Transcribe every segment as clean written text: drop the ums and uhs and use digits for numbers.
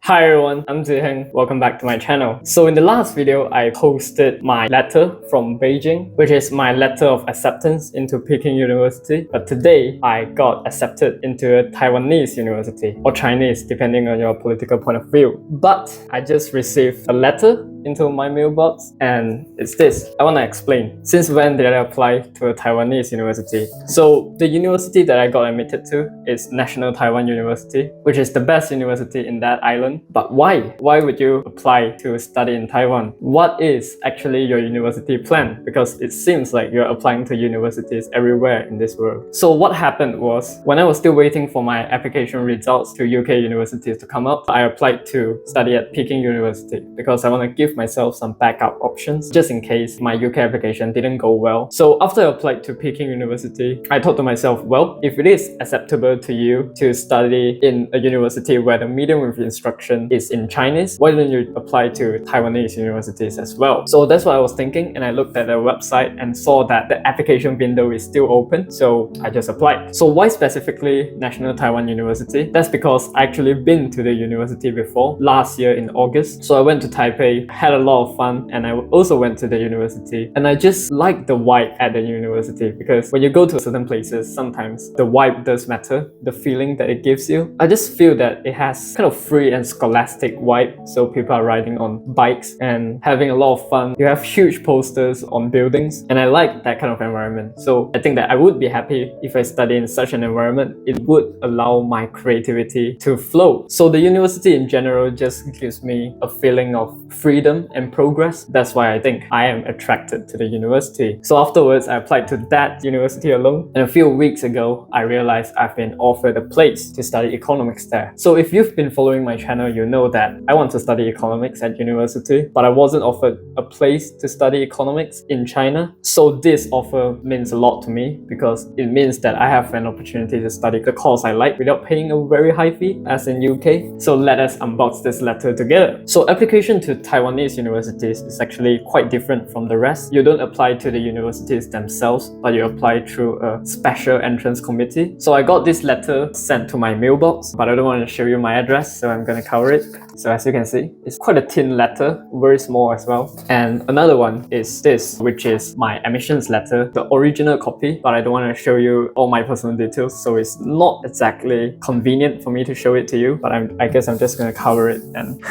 Hi everyone, I'm Zhi Heng. Welcome back to my channel. So in the last video, I posted my letter from Beijing, which is my letter of acceptance into Peking University. But today, I got accepted into a Taiwanese university, or Chinese, depending on your political point of view. But I just received a letter into my mailbox, and it's this. I want to explain. Since when did I apply to a Taiwanese university? So the university that I got admitted to is National Taiwan University, which is the best university in that island. But why? Why would you apply to study in Taiwan? What is actually your university plan? Because it seems like you're applying to universities everywhere in this world. So what happened was, when I was still waiting for my application results to UK universities to come up, I applied to study at Peking University because I want to give myself some backup options just in case my UK application didn't go well. So after I applied to Peking University, I thought to myself, well, if it is acceptable to you to study in a university where the medium of instruction is in Chinese, why don't you apply to Taiwanese universities as well? So that's what I was thinking, and I looked at their website and saw that the application window is still open, so I just applied. So why specifically National Taiwan University? That's because I actually been to the university before, last year in August. So I went to Taipei, had a lot of fun, and I also went to the university, and I just like the vibe at the university, because when you go to certain places, sometimes the vibe does matter, the feeling that it gives you. I just feel that it has kind of free and scholastic vibe, so people are riding on bikes and having a lot of fun. You have huge posters on buildings, and I like that kind of environment. So I think that I would be happy if I study in such an environment. It would allow my creativity to flow. So the university in general just gives me a feeling of freedom and progress. That's why I think I am attracted to the university. So afterwards, I applied to that university alone, and a few weeks ago, I realized I've been offered a place to study economics there. So if you've been following my channel, you know that I want to study economics at university, but I wasn't offered a place to study economics in China. So this offer means a lot to me, because it means that I have an opportunity to study the course I like without paying a very high fee as in UK. So let us unbox this letter together. So application to Taiwanese universities is actually quite different from the rest. You don't apply to the universities themselves, but you apply through a special entrance committee. So I got this letter sent to my mailbox, but I don't want to show you my address, so I'm gonna cover it. So as you can see, it's quite a thin letter, very small as well. And another one is this, which is my admissions letter, the original copy, but I don't want to show you all my personal details, so it's not exactly convenient for me to show it to you, but I guess I'm just gonna cover it and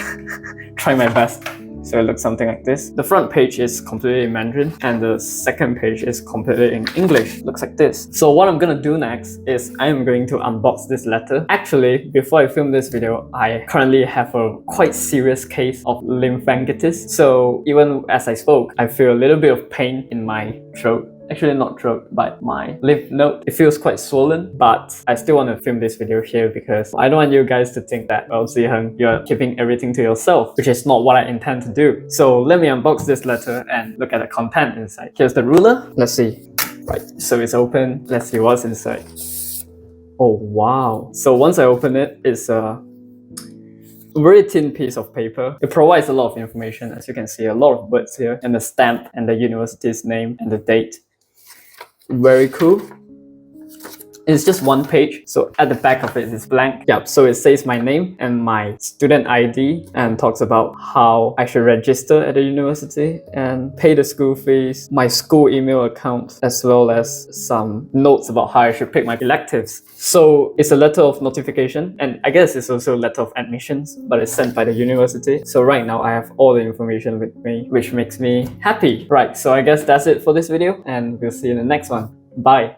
try my best. So it looks something like this. The front page is completely in Mandarin, and the second page is completely in English. Looks like this. So what I'm gonna do next is I am going to unbox this letter. Actually, before I film this video, I currently have a quite serious case of lymphangitis. So even as I spoke, I feel a little bit of pain in my throat. Actually not throat, but my lymph node. It feels quite swollen, but I still want to film this video here because I don't want you guys to think that, well, Zhi Heng, you're keeping everything to yourself, which is not what I intend to do. So let me unbox this letter and look at the content inside. Here's the ruler. Let's see. Right, so it's open. Let's see what's inside. Oh, wow. So once I open it, it's a very thin piece of paper. It provides a lot of information. As you can see, a lot of words here, and the stamp and the university's name and the date. Very cool. It's just one page, so at the back of it is blank. Yep, so it says my name and my student ID, and talks about how I should register at the university and pay the school fees, my school email account, as well as some notes about how I should pick my electives. So it's a letter of notification, and I guess it's also a letter of admissions, but it's sent by the university. So right now I have all the information with me, which makes me happy. Right, so I guess that's it for this video, and we'll see you in the next one. Bye.